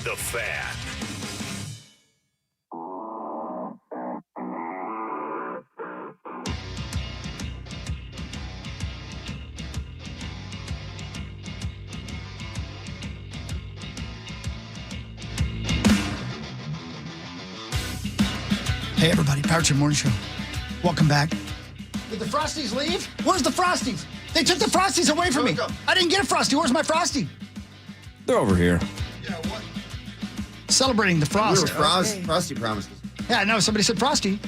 The Fan. Hey, everybody. Power Trip Morning Show. Welcome back. Did the Frosties leave? Where's the Frosties? They took the Frosties away from me. I didn't get a Frosty. Where's my Frosty? They're over here. Yeah, what? Celebrating the Frost. We were Frosty promises. Yeah, no, somebody said Frosty.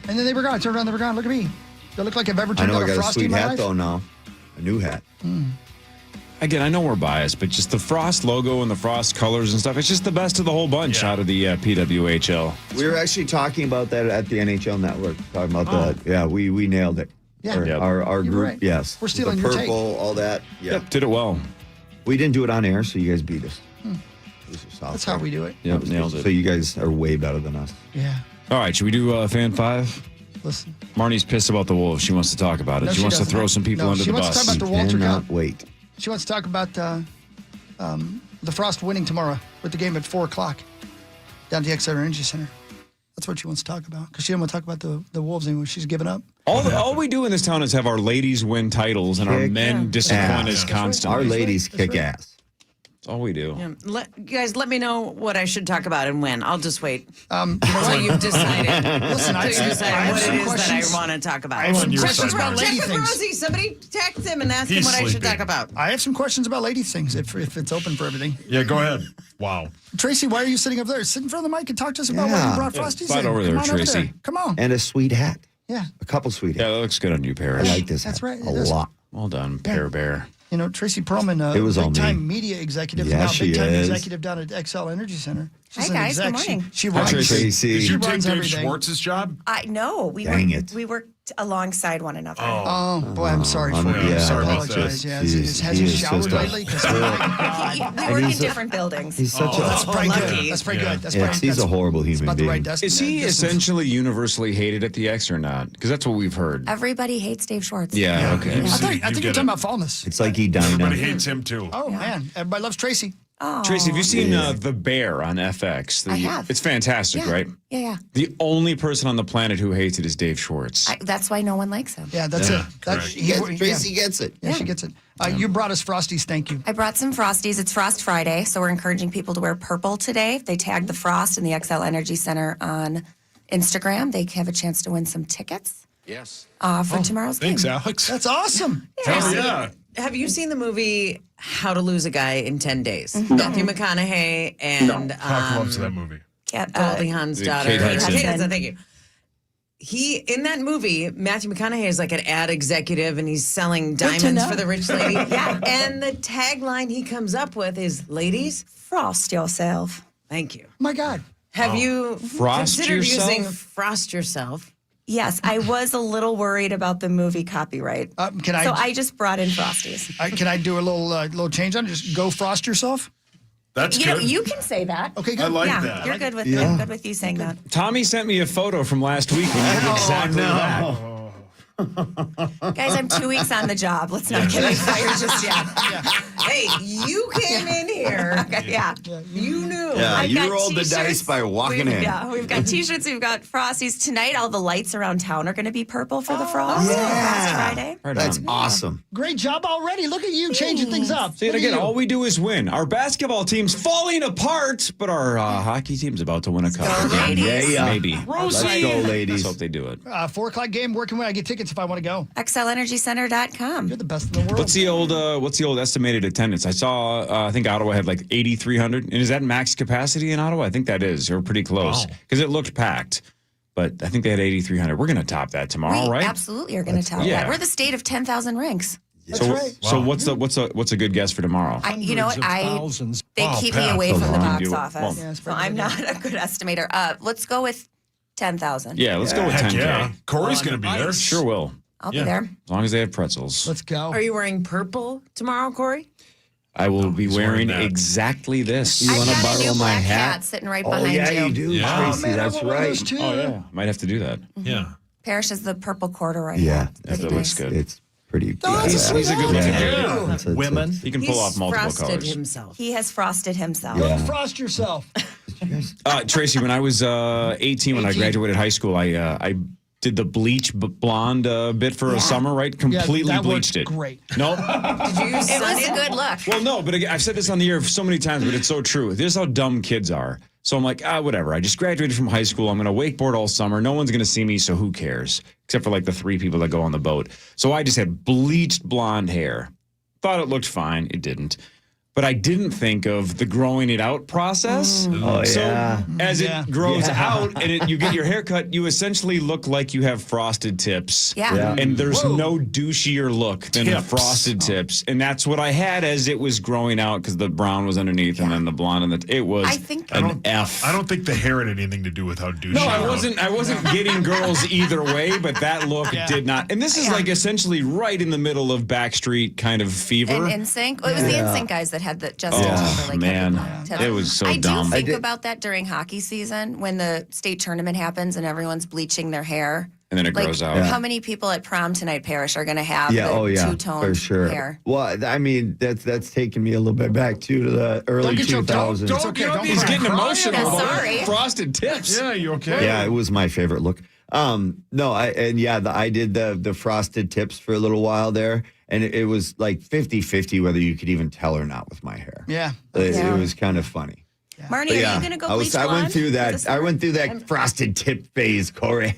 And then they were gone. I turned around, they were gone. Look at me. Do I look like I've ever I turned know out I a got a Frosty sweet in my hat, life? though, now. A new hat. Again, I know we're biased, but just the Frost logo and the Frost colors and stuff, it's just the best of the whole bunch out of the PWHL. We were actually talking about that at the NHL Network. Talking about that. Yeah, we nailed it. Yeah. Our You were group, right. yes. We're stealing the your purple, take. all that. Yeah. Yep, did it well. We didn't do it on air, so you guys beat us. That's how we do it. Yep, nailed it. So you guys are way better than us. Yeah. All right, should we do Fan 5? Listen. Marnie's pissed about the Wolves. She wants to talk about it. No, she wants to doesn't. throw some people No, under she the wants to bus. talk about the Walter Cannot Cup. wait. She wants to talk about the Frost winning tomorrow with the game at 4 o'clock down at the Exeter Energy Center. That's what she wants to talk about because she didn't want to talk about the Wolves anymore. She's given up. All we do in this town is have our ladies win titles and our Kick men disappoint us ass. constantly. Our ladies That's kick right. ass. That's all we do. Yeah. Guys, let me know what I should talk about and when. I'll just wait You until you've decided. Listen, I Until you decide have what some it is that questions. I want to talk about. I have some your questions side, about Mark. lady Check with things. Rosie. Somebody text him and ask him He's what I should sleeping. talk about. I have some questions about lady things if it's open for everything. Yeah, go ahead. Wow. Tracy, why are you sitting up there? Sit in front of the mic and talk to us about why Yeah. you brought Frosties slide in. over there, Come on Tracy. Over there. Come on. And a sweet hat. Yeah. A couple sweet Yeah, hats. that looks good on you, I Parrish. like this That's hat right, it a does. lot. Well done, Pear Bear. You know, Tracy Perlman, It was all big-time me. media executive, Yeah, now she big-time is. executive down at XL Energy Center. She's Hi, an guys. Good exec. morning. She Hi, runs. Tracy. Did She you take runs Dave everything. Schwartz's job? No, Dang it. we worked alongside one another. Oh, boy, I'm sorry for I'm- you. yeah, I sorry about apologize. that. Yeah, He's- has he he is showered so lately? 'Cause, my God. We work in he's a- different buildings. He's such That's a... probably lucky. good. That's pretty good. That's Yes, probably, he's that's a horrible human about the being. right distance. Is he essentially universally hated at the X or not? Because that's what we've heard. Everybody hates Dave Schwartz. Yeah, okay. I think You you're get talking it. about fallness. It's like he dined Everybody on. hates him, too. Oh, man. Everybody loves Tracy. Tracy, have you seen The Bear on FX? I have. It's fantastic, Yeah. right? Yeah. The only person on the planet who hates it is Dave Schwartz. That's why no one likes him. Yeah, that's it. That's, correct. Tracy gets it. Yeah, she gets it. You brought us Frosties. Thank you. I brought some Frosties. It's Frost Friday, so we're encouraging people to wear purple today. They tag the Frost in the XL Energy Center on Instagram. They have a chance to win some tickets. Yes. For tomorrow's Thanks, game. Alex. That's awesome. Hell yeah. Have you seen the movie How to Lose a Guy in 10 Days? Matthew McConaughey and Talk loves that movie. Goldie Hawn's daughter. Kate Hudson. Kate Hudson, thank you. In that movie, Matthew McConaughey is like an ad executive and he's selling diamonds for the rich lady. Yeah. And the tagline he comes up with is, ladies, Frost yourself. thank you. Oh, my God. Have you Frost considered yourself? using Frost yourself? Yes, I was a little worried about the movie copyright. Can I? So I just brought in Frosties. Can I do a little change on it? Just go frost yourself? That's You know, good. you can say that. Okay, good. I like yeah, that. you're good with Yeah. I'm good with you saying that. Tommy sent me a photo from last week when you did exactly that. Guys, I'm 2 weeks on the job. Let's not get me fired just yet. Hey, you came in here. Yeah. You knew. Yeah, I've you got rolled the t-shirts. dice by walking We've- in. Yeah, we've got T-shirts, we've got Frosties. Tonight, all the lights around town are going to be purple for the Frost. yeah. Frost Friday. Right That's on. awesome. Great job already. Look at you changing things up. See, and Look at again, you. all we do is win. Our basketball team's falling apart, but our hockey team's about to win a cup. go, again. ladies. Yeah. Maybe. Let's go, Let's ladies. hope they do it. 4 o'clock game. Where can I get tickets if I want to go? XLEnergyCenter.com. You're the best in the world. What's the old estimated attendance? I saw, I think Ottawa had like 8,300. And is that max capacity in Ottawa? I think that is. Or pretty close. Because it looked packed. But I think they had 8,300. We're going to top that tomorrow, We right? absolutely are going to tell yeah. that. We're the state of 10,000 rinks. That's right. So what's a good guess for tomorrow? You know what? Thousands. They Wow, keep Pat. me away from the You box do it. office. Well, Yeah, it's so pretty I'm good. not a good estimator. Let's go with 10,000. Yeah, let's go with Heck 10K. yeah. Corey's going to be there. Sure will. I'll Yeah. be there. As long as they have pretzels. Let's go. Are you wearing purple tomorrow, Corey? I will be he's wearing wearing that. exactly this. You I've want to got a borrow new my black hat? sitting right Oh, behind yeah, you. you do, Yeah. Oh, Tracy. man, I That's want one of those right. too. Might have to do that. Yeah. Parish is the purple corduroy. Yeah, hat. Pretty that looks nice. good. It's pretty. No, that's He's a good looking dude. Yeah. Women. He can pull off multiple frosted colors. himself. He has frosted himself. Don't frost yourself. Tracy, when I was 18, when I graduated high school, I did the bleach blonde bit for a summer, right? Completely that bleached worked it. Great. Nope. Did you use It was sun a good look. Well, no, but I've said this on the air so many times, but it's so true. This is how dumb kids are. So I'm like, whatever. I just graduated from high school. I'm going to wakeboard all summer. No one's going to see me, so who cares? Except for like the 3 people that go on the boat. So I just had bleached blonde hair. Thought it looked fine. It didn't. But I didn't think of the growing it out process. Oh, So yeah. as Yeah. it grows out and you get your hair cut, you essentially look like you have frosted tips. Yeah. And there's no douchier look than frosted tips. And that's what I had as it was growing out because the brown was underneath and then the blonde and it was I think- an F. I don't think the hair had anything to do with how douchey. No, you I look. wasn't getting girls either way, but that look did not. And this is like essentially right in the middle of Backstreet kind of fever. And NSYNC. Well, it was the NSYNC guys that had the Justin Timberlake. man. had the It was so I dumb. do think about that during hockey season when the state tournament happens and everyone's bleaching their hair. And then it grows out. How many people at prom tonight, Parish, are going to have Yeah, the for two-toned sure. hair? Well, I mean, that's taken me a little bit back too to the early get your- 2000s. It's okay. Don't He's cry. getting emotional. Yeah, about sorry. Frosted tips. Yeah, you okay? Yeah, it was my favorite look. No, I did the frosted tips for a little while there, and it was like 50-50 whether you could even tell or not with my hair. Yeah. It was kind of funny. Marnie, But are you going to go bleach I blonde? went through that. this I summer? went through that frosted tip phase, Corey.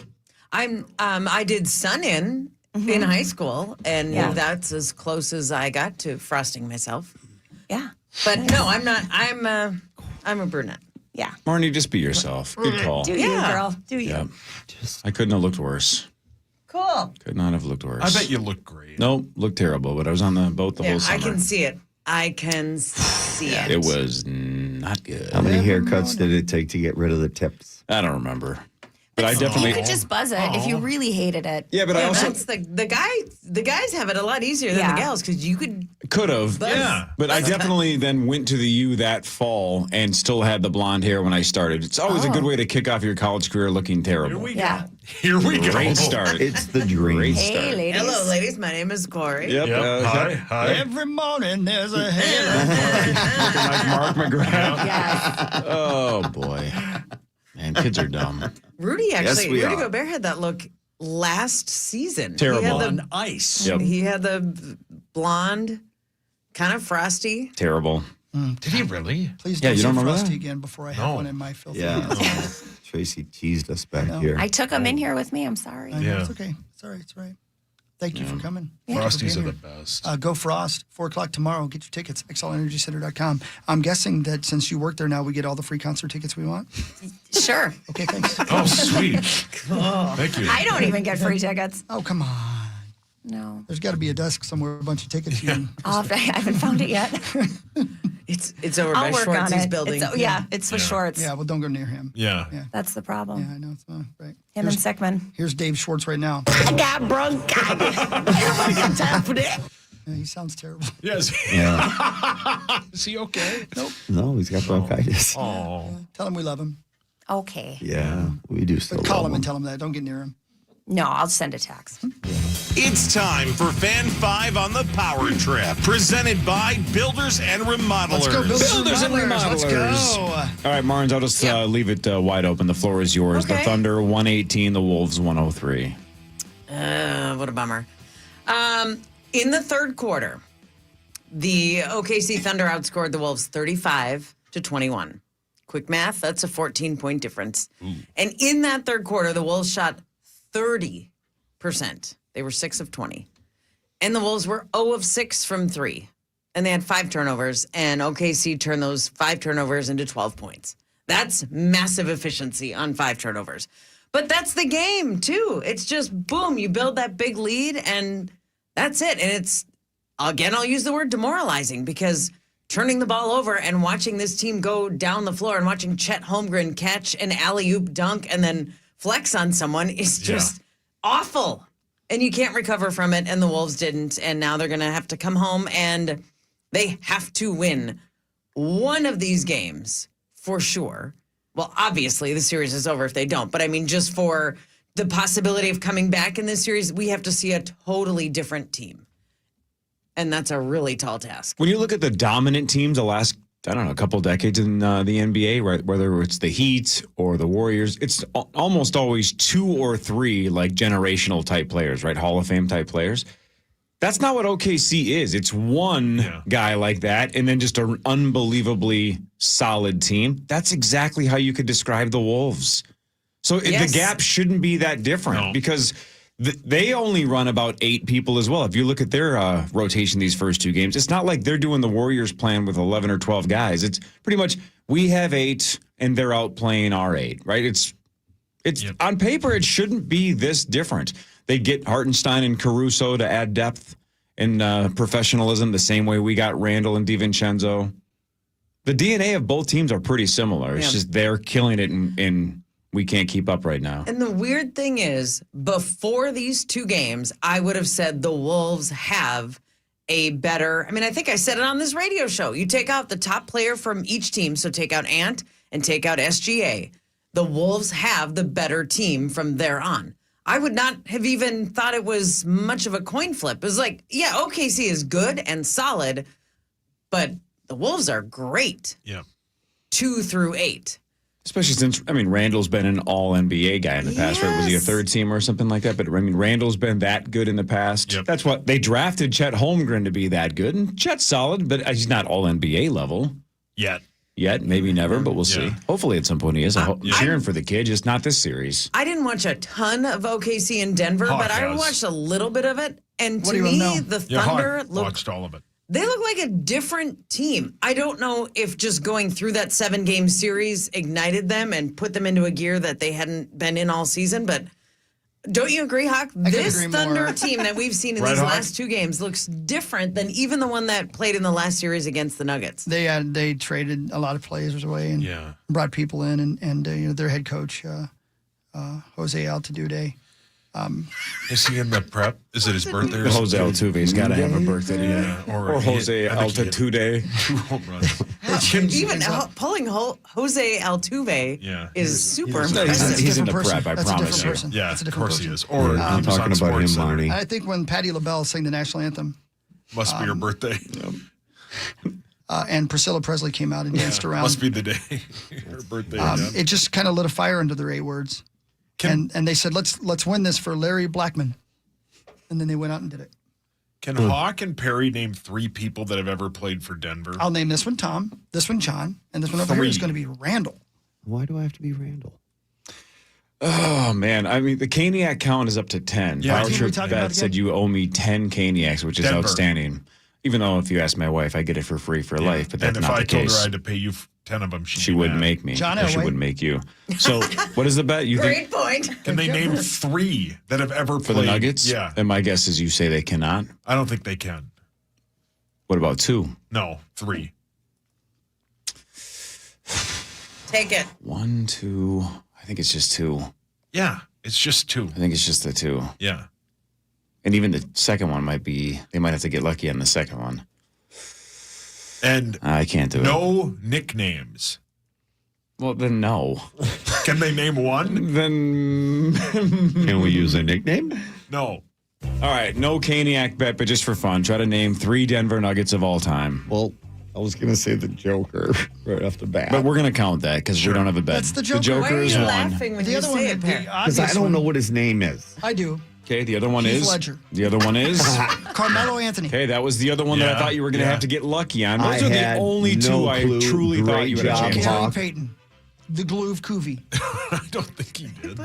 I did sun in high school, and Yeah. that's as close as I got to frosting myself. Yeah. But no, I'm not. I'm a brunette. Yeah. Marnie, just be yourself. Good call. Do you, girl. Do you? Yeah. I couldn't have looked worse. Cool. Could not have looked worse. I bet you look great. Nope, looked terrible, but I was on the boat the Yeah, whole summer. I can see it. I can see it. It was not good. How many haircuts did it take to get rid of the tips? I don't remember. But I You definitely. could just buzz it if you really hated it. Yeah, but I Yeah, also that's the guys have it a lot easier than Yeah. the gals because you could. could have. Yeah. But I definitely then went to the U that fall and still had the blonde hair when I started. It's always a good way to kick off your college career looking terrible. Yeah. Here we go. Great start. It's the dream. Great Hey, start. ladies. Hello, ladies. My name is Corey. Yep. Yep. Hi. Every morning there's a hair. Like Mark McGrath. Yes. Oh boy. Man, kids are dumb. Rudy actually. we Rudy are. Gobert had that look last season. Terrible. He had On the, ice. Yep. he had the blonde, kind of frosty. Terrible. Did he really? Please Yeah, don't you say don't remember frosty that? again before I have No. one in my filthy Yeah. hands. Tracy teased us back here. I took them in here with me. I'm sorry. I know, Yeah. It's okay. It's all right. It's all right. Thank you for coming. Frosties are Thank you the for being here. best. Go Frost, 4 o'clock tomorrow. Get your tickets, xlenergycenter.com. I'm guessing that since you work there now, we get all the free concert tickets we want. Sure. Okay, thanks. Oh, sweet. Thank you. I don't even get free tickets. Oh, come on. No. There's got to be a desk somewhere, a bunch of tickets. You can, I haven't found it yet. It's over I'll by work on Schwartz's it. building. It's with Schwartz. yeah, well, don't go near him. Yeah. That's the problem. Yeah, I know. It's not right. Him and Sickman. Here's Dave Schwartz right now. I got bronchitis. Everybody got time for that. Yeah, he sounds terrible. Yes. Yeah. Is he okay? No, he's got bronchitis. Oh. Tell him we love him. Okay. Yeah, we do still But call love him and him. tell him that. Don't get near him. No, I'll send a text. It's time for Fan 5 on the Power Trip, presented by Builders and Remodelers. Let's go, Builders and Let's go. Remodelers. All right, Marnes, I'll just leave it wide open. The floor is yours. The Okay. Thunder 118, the Wolves 103. What a bummer. In the third quarter, the OKC Thunder outscored the Wolves 35-21. Quick math, that's a 14-point difference. And in that third quarter, the Wolves shot 30%. They were 6 of 20. And the Wolves were 0 of 6 from 3. And they had 5 turnovers, and OKC turned those 5 turnovers into 12 points. That's massive efficiency on 5 turnovers. But that's the game, too. It's just, boom, you build that big lead, and that's it. And it's, again, I'll use the word demoralizing, because turning the ball over and watching this team go down the floor and watching Chet Holmgren catch an alley-oop dunk and then flex on someone is just awful. And you can't recover from it, and the Wolves didn't. And now they're going to have to come home, and they have to win one of these games for sure. Well, obviously, the series is over if they don't. But, I mean, just for the possibility of coming back in this series, we have to see a totally different team. and that's a really tall task. When you look at the dominant teams the last, I don't know, a couple decades in the NBA, right, whether it's the Heat or the Warriors, it's almost always 2 or 3 like generational type players, right? Hall of Fame type players. That's not what OKC is. It's one guy like that and then just an unbelievably solid team. That's exactly how you could describe the Wolves. So the gap shouldn't be that different because they only run about 8 people as well. If you look at their rotation these first 2 games, it's not like they're doing the Warriors plan with 11 or 12 guys. It's pretty much we have 8 and they're out playing our 8, right? It's on paper, it shouldn't be this different. They get Hartenstein and Caruso to add depth and professionalism the same way we got Randall and DiVincenzo. The DNA of both teams are pretty similar. It's just they're killing it and we can't keep up right now. And the weird thing is, before these 2 games, I would have said the Wolves have a better, I mean, I think I said it on this radio show. You take out the top player from each team, so take out Ant and take out SGA. The Wolves have the better team from there on. I would not have even thought it was much of a coin flip. It was like, yeah, OKC is good and solid, but the Wolves are great. Yeah. 2 through 8. Especially since, I mean, Randall's been an all-NBA guy in the past, right? Was he a third teamer or something like that? But, I mean, Randall's been that good in the past. Yep. That's what they drafted Chet Holmgren to be that good. And Chet's solid, but he's not all-NBA level. Yet, maybe never, but we'll see. Hopefully at some point he is. I'm cheering for the kid, just not this series. I didn't watch a ton of OKC in Denver, but I watched a little bit of it. And to me, the Thunder watched all of it. They look like a different team. I don't know if just going through that 7-game series ignited them and put them into a gear that they hadn't been in all season, but don't you agree, Hawk? This Thunder team that we've seen in these last 2 games looks different than even the one that played in the last series against the Nuggets. They traded a lot of players away and brought people in, and you know, their head coach, Jose Altitude. Is he in the prep? Is it his birthday? Or Jose Altuve's got to have a birthday. Or Jose Altitude. 2 home runs. Even pulling Jose Altuve is super impressive. He's in the prep, I promise you. Yeah, of course he is. Or I'm talking about him, Marnie. I think when Patti LaBelle sang the national anthem. Must be your birthday. And Priscilla Presley came out and danced around. Must be the day. Her birthday. It just kind of lit a fire under their 8 words. And they said, let's win this for Larry Blackman. And then they went out and did it. Can Hawk and Perry name 3 people that have ever played for Denver? I'll name this one Tom, this one John, and this one over here is going to be Randall. Why do I have to be Randall? Oh, man. I mean, the Caniac count is up to 10. Yeah, Power Trip Bet said you owe me 10 Caniacs, which is outstanding. Even though if you ask my wife, I get it for free for life, but that's not the case. And if I told her I had to pay you 10 of them, she wouldn't make me. John or she wouldn't make you. So what is the bet? You Great point. Can they name 3 that have ever played? For the Nuggets? Yeah. And my guess is you say they cannot. I don't think they can. What about 2? No, 3. Take it. 1, 2. I think it's just 2. Yeah, it's just 2. I think it's just the 2. Yeah. And even the second one they might have to get lucky on the second one. And I can't do it. No nicknames. Well, then no. Can they name 1? Then Can we use a nickname? No. All right, no Caniac bet, but just for fun, try to name 3 Denver Nuggets of all time. Well, I was going to say the Joker right off the bat. But we're going to count that because we don't have a bet. That's the Joker. The Joker Why are is you one. laughing when The you other one, say it, Perry? Because I don't know what his name is. I do. Okay, the other one Heath is Ledger. The other one is Carmelo Anthony. Okay, that was the other one that I thought you were going to have to get lucky on. Those I are the had only no 2 I clue. truly thought Great you would have job, changed. Gary Hawk. Payton. The glue of Coovey. I don't think he did.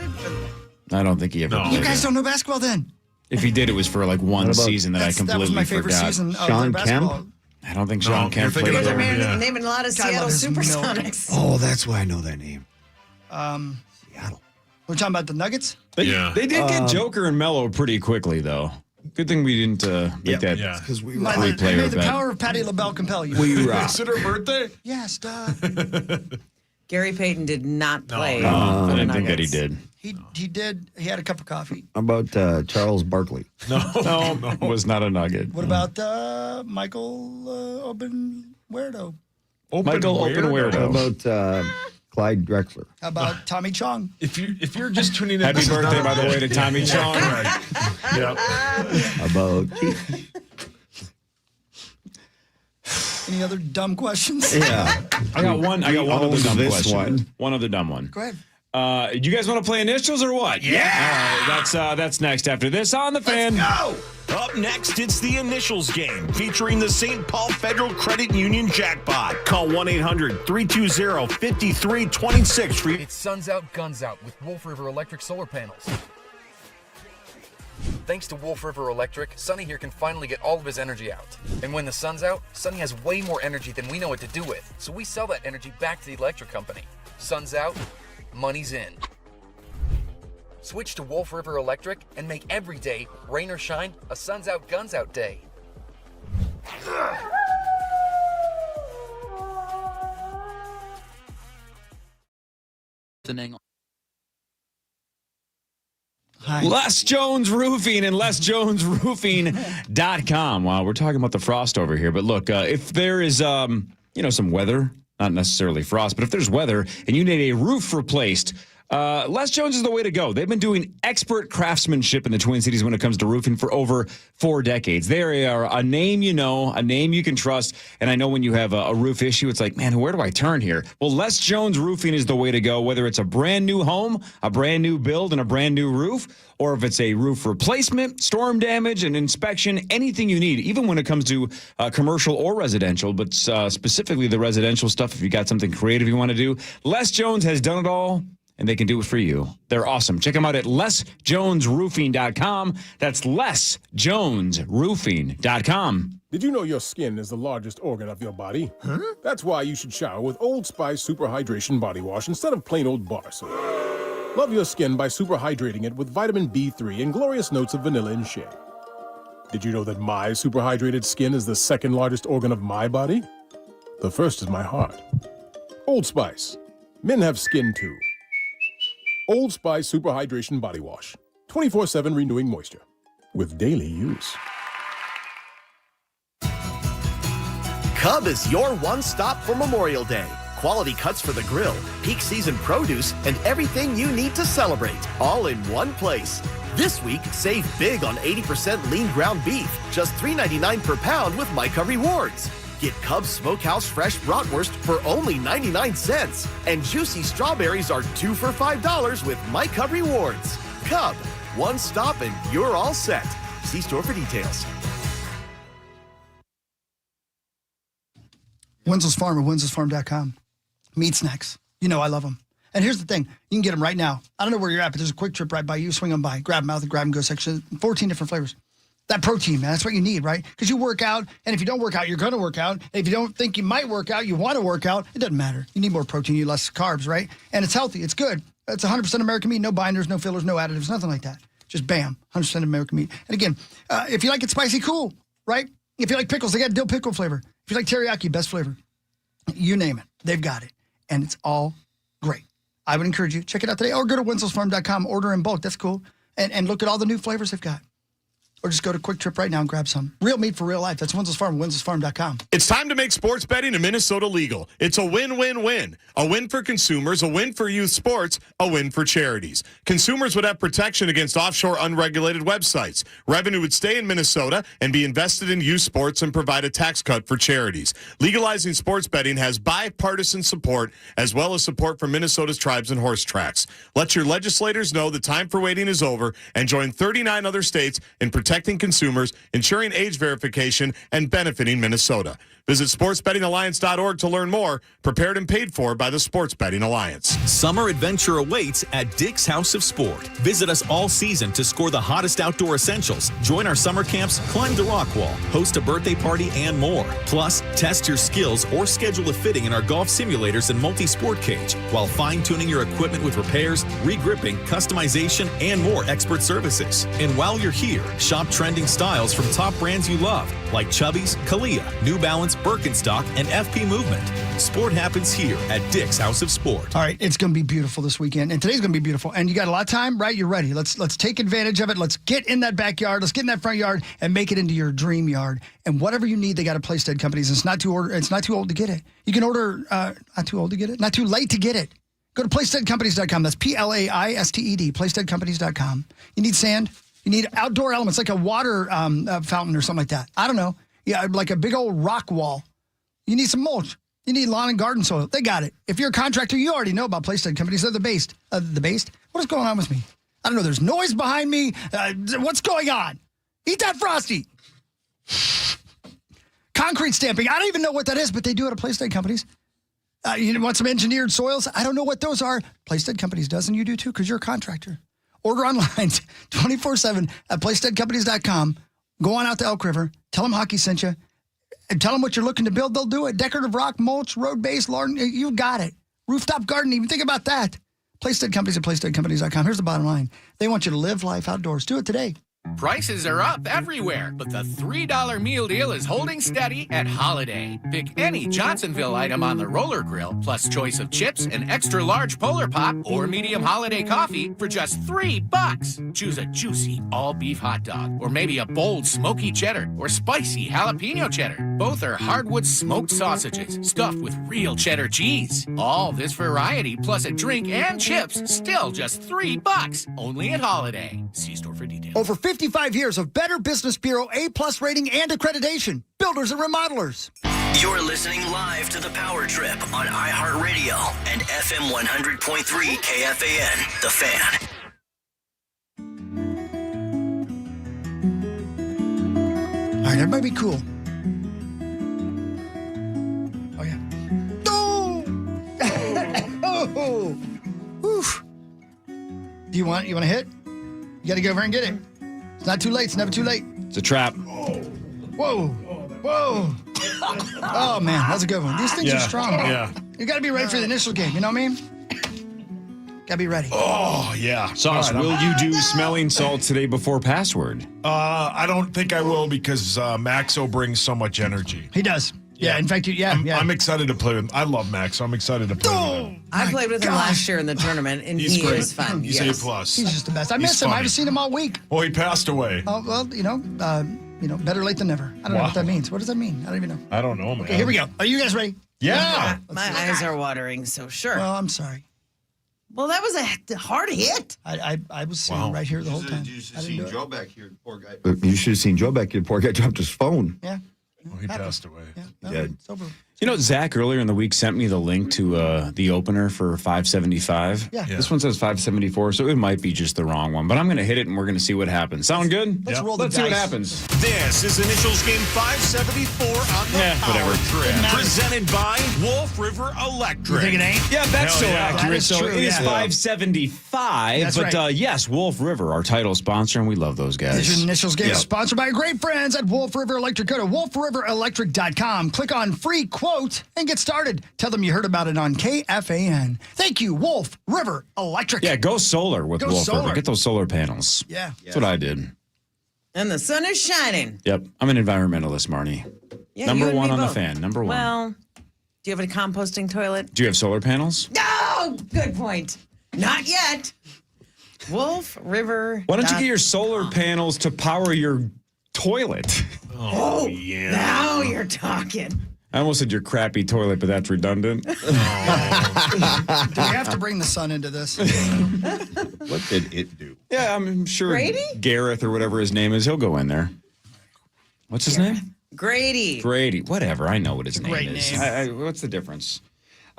I don't think he ever No. played. You guys don't know basketball then. If he did, it was for like one about- season that I That was completely my favorite forgot. season of Sean their basketball. Kemp? I don't think No, Sean you're Kemp thinking played of You're there. Yeah. naming a lot of God, I Seattle love his milk. Supersonics. Oh, that's why I know that name. Seattle. We're talking about the Nuggets? They did get Joker and Mello pretty quickly, though. Good thing we didn't make that. Yeah. Because we May rock. player the bet. power of Patti LaBelle compel you. We rock. Is it her birthday? Yes, duh. Gary Payton did not play. No, for I the didn't think that he Nuggets. did. He did. He had a cup of coffee. How about Charles Barkley? No, was not a Nugget. What about Michael Openweirdo? Michael Openweirdo. How about Clyde Drexler? How about Tommy Chong? If you're just tuning in, Happy this is birthday, not by the a way, to Tommy Chong. Right. Yep. How about Chief? Any other dumb questions? Yeah. I got one other dumb this question. One other dumb one. Go ahead. You guys want to play initials or what? Yeah. All right, that's next after this on the Fan. Go! Up next, it's the initials game featuring the St. Paul Federal Credit Union jackpot. Call 1-800-320-5326 for It's Suns Out, Guns Out with Wolf River Electric solar panels. Thanks to Wolf River Electric, Sonny here can finally get all of his energy out. And when the sun's out, Sonny has way more energy than we know what to do with. So we sell that energy back to the electric company. Sun's out, money's in. Switch to Wolf River Electric and make every day, rain or shine, a Suns Out, Guns Out day. Hi. Les Jones Roofing and LesJonesRoofing.com. Wow, we're talking about the frost over here. But look, if there is, some weather, not necessarily frost, but if there's weather and you need a roof replaced, Les Jones is the way to go. They've been doing expert craftsmanship in the Twin Cities when it comes to roofing for over 4 decades. They are a name you know, a name you can trust. And I know when you have a roof issue, it's like, man, where do I turn here? Well, Les Jones Roofing is the way to go, whether it's a brand new home, a brand new build, and a brand new roof, or if it's a roof replacement, storm damage, an inspection, anything you need, even when it comes to commercial or residential, but specifically the residential stuff, if you got something creative you want to do. Les Jones has done it all, and they can do it for you. They're awesome. Check them out at LesJonesRoofing.com. That's LesJonesRoofing.com. Did you know your skin is the largest organ of your body? Huh? That's why you should shower with Old Spice Super Hydration Body Wash instead of plain old bar soap. Love your skin by super hydrating it with vitamin B3 and glorious notes of vanilla and shea. Did you know that my super hydrated skin is the second largest organ of my body? The first is my heart. Old Spice. Men have skin too. Old Spice Super Hydration Body Wash. 24/7 renewing moisture. With daily use. Cub is your one stop for Memorial Day. Quality cuts for the grill, peak season produce, and everything you need to celebrate, all in one place. This week, save big on 80% lean ground beef, just $3.99 per pound with MyCub Rewards. Get Cub Smokehouse Fresh Bratwurst for only 99 cents. And juicy strawberries are 2 for $5 with MyCub Rewards. Cub, one stop and you're all set. See store for details. Wenzel's Farm at wenzelsfarm.com. Meat snacks. You know I love them. And here's the thing. You can get them right now. I don't know where you're at, but there's a quick trip right by you. Swing them by. Grab them out of the grab and go section. 14 different flavors. That protein, man, that's what you need, right? Because you work out, and if you don't work out, you're going to work out. And if you don't think you might work out, you want to work out, it doesn't matter. You need more protein, you need less carbs, right? And it's healthy. It's good. It's 100% American meat, no binders, no fillers, no additives, nothing like that. Just bam, 100% American meat. And again, if you like it spicy, cool, right? If you like pickles, they got dill pickle flavor. If you like teriyaki, best flavor. You name it. They've got it. And it's all great. I would encourage you, check it out today, or go to wenzelsfarm.com, order in bulk. That's cool. And look at all the new flavors they've got. Or just go to Quick Trip right now and grab some. Real meat for real life. That's Wenzel's Farm, wenzelsfarm.com. It's time to make sports betting in Minnesota legal. It's a win-win-win. A win for consumers, a win for youth sports, a win for charities. Consumers would have protection against offshore unregulated websites. Revenue would stay in Minnesota and be invested in youth sports and provide a tax cut for charities. Legalizing sports betting has bipartisan support as well as support from Minnesota's tribes and horse tracks. Let your legislators know the time for waiting is over and join 39 other states in protecting consumers, ensuring age verification, and benefiting Minnesota. Visit sportsbettingalliance.org to learn more. Prepared and paid for by the Sports Betting Alliance. Summer adventure awaits at Dick's House of Sport. Visit us all season to score the hottest outdoor essentials. Join our summer camps, climb the rock wall, host a birthday party, and more. Plus, test your skills or schedule a fitting in our golf simulators and multi-sport cage while fine-tuning your equipment with repairs, re-gripping, customization, and more expert services. And while you're here, shop trending styles from top brands you love like Chubbies, Kalia, New Balance, Birkenstock, and FP Movement. Sport happens here at Dick's House of Sport. All right, it's going to be beautiful this weekend, and today's going to be beautiful. And you got a lot of time, right? You're ready. Let's take advantage of it. Let's get in that backyard. Let's get in that front yard and make it into your dream yard. And whatever you need, they got a Playstead Companies. It's not too old to get it. You can order. Not too old to get it. Not too late to get it. Go to PlaysteadCompanies.com. That's PLAISTED. PlaysteadCompanies.com. You need sand. You need outdoor elements like a water fountain or something like that. I don't know. Yeah, like a big old rock wall. You need some mulch. You need lawn and garden soil. They got it. If you're a contractor, you already know about Playsted Companies. They're the base. The base? What is going on with me? I don't know. There's noise behind me. What's going on? Eat that Frosty. Concrete stamping. I don't even know what that is, but they do it at Playsted Companies. You want some engineered soils? I don't know what those are. Playsted Companies does, and you do too, because you're a contractor. Order online 24/7 at PlaysteadCompanies.com. Go on out to Elk River. Tell them Hockey sent you. And tell them what you're looking to build. They'll do it. Decorative rock, mulch, road base, lawn. You got it. Rooftop garden. Even think about that. Playsted Companies at PlaysteadCompanies.com. Here's the bottom line. They want you to live life outdoors. Do it today. Prices are up everywhere, but the $3 meal deal is holding steady at Holiday. Pick any Johnsonville item on the roller grill, plus choice of chips, an extra large Polar Pop, or medium holiday coffee for just $3. Choose a juicy all-beef hot dog, or maybe a bold smoky cheddar, or spicy jalapeno cheddar. Both are hardwood smoked sausages, stuffed with real cheddar cheese. All this variety, plus a drink and chips, still just $3. Only at Holiday. See store for details. Over 55 years of Better Business Bureau A+ rating and accreditation. Builders and remodelers. You're listening live to The Power Trip on iHeartRadio and FM 100.3 KFAN, The Fan. All right, everybody be cool. Oh, yeah. Oh! Oof. Do you want a hit? You got to go over and get it. It's not too late. It's never too late. It's a trap. Whoa. Whoa. Oh, man. That's a good one. These things are strong. Yeah. You got to be ready for the initial game. You know what I mean? Got to be ready. Oh, yeah. Sauce, All right, will you do smelling salt today before password? I don't think I will because Maxo brings so much energy. He does. Yeah, in fact, I'm excited to play with him. I love Max, so I'm excited to play with him. I played with him last year in the tournament, and He's he great. is fun. He's yes. A+. He's just the best. I He's miss him. I funny. haven't seen him all week. Well, he passed away. Oh, well, better late than never. I don't know what that means. What does that mean? I don't even know. I don't know, man. Okay, here we go. Are you guys ready? Yeah. My eyes are watering, so sure. Well, I'm sorry. Well, that was a hard hit. I was sitting right here the whole time. You should I have didn't seen do Joe back here, poor guy. You should have seen Joe back here. Poor guy dropped his phone. Yeah. Oh, he passed away. Yeah. Yeah. It's over. You know, Zach earlier in the week sent me the link to the opener for 575. Yeah. This one says 574, so it might be just the wrong one. But I'm going to hit it, and we're going to see what happens. Sound good? Let's roll the Let's see what dice. happens. This is Initials Game 574 on the Power whatever. Trip. Presented by Wolf River Electric. You think it ain't? Yeah, that's Hell so yeah. accurate. That is So true, it is yeah. 575. That's but right. yes, Wolf River, our title sponsor, and we love those This guys. is your initials game Yeah. sponsored by our great friends at Wolf River Electric. Go to wolfriverelectric.com, click on free quote, and get started. Tell them you heard about it on KFAN. Thank you, Wolf River Electric. Yeah, go solar with Go Wolf solar. River. Get those solar panels. Yeah. That's what I did. And the sun is shining. Yep. I'm an environmentalist, Marnie. Yeah, Number you and one me on the both. fan. Number one. Well, do you have a composting toilet? Do you have solar panels? No! Good point. Not yet. Wolf River. Why don't you get your solar panels to power your toilet? Oh, yeah. Now you're talking. I almost said your crappy toilet, but that's redundant. Do we have to bring the sun into this? What did it do? Yeah, I'm sure Grady? Gareth or whatever his name is, he'll go in there. What's his name? Grady. Grady. Whatever. I know what his name great is. name. What's the difference?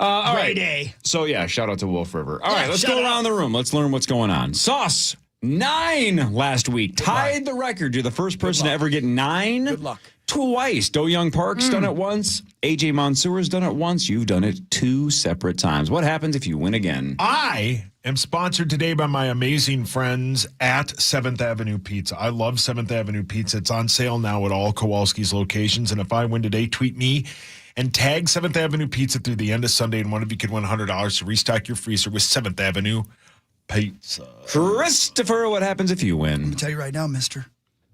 All right. Grady. So, yeah, shout out to Wolf River. All right, let's shout go out. around the room. Let's learn what's going on. Sauce, 9 last week. Tied the record. You're the first person to ever get 9. Good luck. Twice. Do Young Park's done it once. AJ Mansour's done it once. You've done it 2 separate times. What happens if you win again? I am sponsored today by my amazing friends at 7th Avenue Pizza. I love 7th Avenue Pizza. It's on sale now at all Kowalski's locations. And if I win today, tweet me and tag 7th Avenue Pizza through the end of Sunday, and one of you could win $100 to restock your freezer with 7th Avenue Pizza. Christopher, what happens if you win? I'll tell you right now, mister.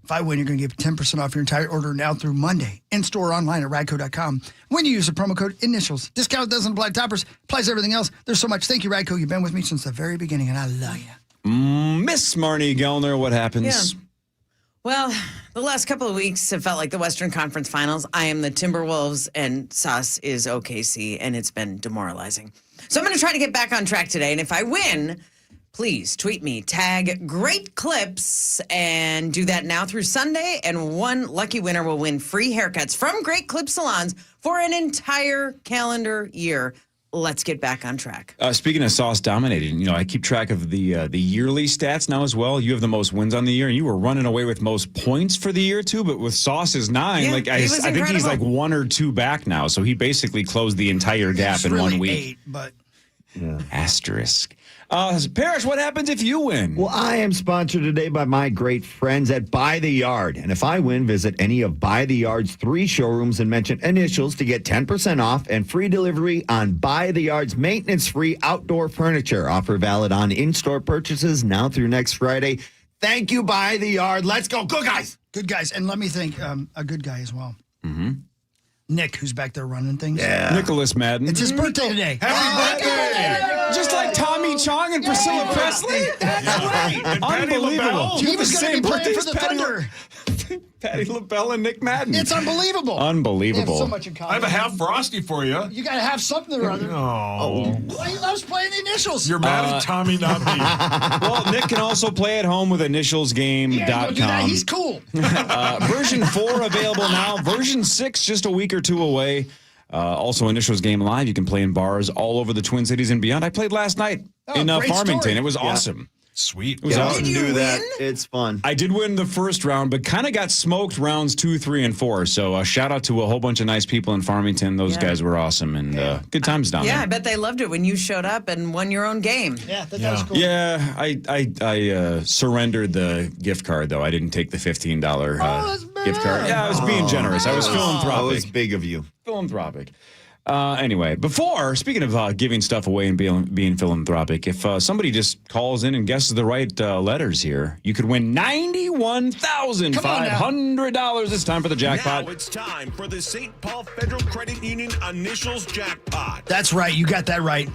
If I win, you're going to get 10% off your entire order now through Monday. In-store or online at radco.com. When you use the promo code INITIALS. Discount doesn't apply to toppers. Applies to everything else. There's so much. Thank you, Radco. You've been with me since the very beginning, and I love you. Miss Marnie Gellner, what happens? Yeah. Well, the last couple of weeks have felt like the Western Conference Finals. I am the Timberwolves, and Sauce is OKC, and it's been demoralizing. So I'm going to try to get back on track today, and if I win, please tweet me, tag Great Clips, and do that now through Sunday. And one lucky winner will win free haircuts from Great Clip Salons for an entire calendar year. Let's get back on track. Speaking of sauce dominated, I keep track of the yearly stats now as well. You have the most wins on the year, and you were running away with most points for the year too. But with Sauce is 9. Yeah, I think he's like 1 or 2 back now. So he basically closed the entire gap in 1 week. 8, but Asterisk. Parrish, what happens if you win? Well, I am sponsored today by my great friends at Buy the Yard. And if I win, visit any of Buy the Yard's 3 showrooms and mention initials to get 10% off and free delivery on Buy the Yard's maintenance-free outdoor furniture. Offer valid on in-store purchases now through next Friday. Thank you, Buy the Yard. Let's go. Good guys. good guys. And let me think, a good guy as well. Mm-hmm. Nick, who's back there running things. Yeah. Nicholas Madden. It's his birthday today. Happy birthday! Just like Tommy Chong and Priscilla Presley. That's right. And Patti Unbelievable. LaBelle. He was going to be playing for the Patty Thunder. Patti LaBelle and Nick Madden. It's unbelievable. Unbelievable. They have so much in common. I have a half frosty for you. You got to have something or other. Oh. Well, he loves playing the initials. You're mad at Tommy, not me. Well, Nick can also play at home with initialsgame.com. Yeah, don't do that. He's cool. Version 4 available now. Version 6 just a week or 2 away. Also, Initials Game Live. You can play in bars all over the Twin Cities and beyond. I played last night in great Farmington. story. It was awesome. Sweet. It was Get out awesome. and Did you do that. win? It's fun. I did win the first round, but kind of got smoked rounds 2, 3, and 4. So shout out to a whole bunch of nice people in Farmington. Those guys were awesome and good times down Yeah, I there. bet they loved it when you showed up and won your own game. Yeah, that was cool. Yeah, I surrendered the gift card though. I didn't take the $15 gift card. Yeah, I was being generous. I was That philanthropic. was big of you. Philanthropic. Anyway, speaking of giving stuff away and being philanthropic, if somebody just calls in and guesses the right letters here, you could win $91,500. It's time for the jackpot. Now it's time for the St. Paul Federal Credit Union Initials Jackpot. That's right. You got that right.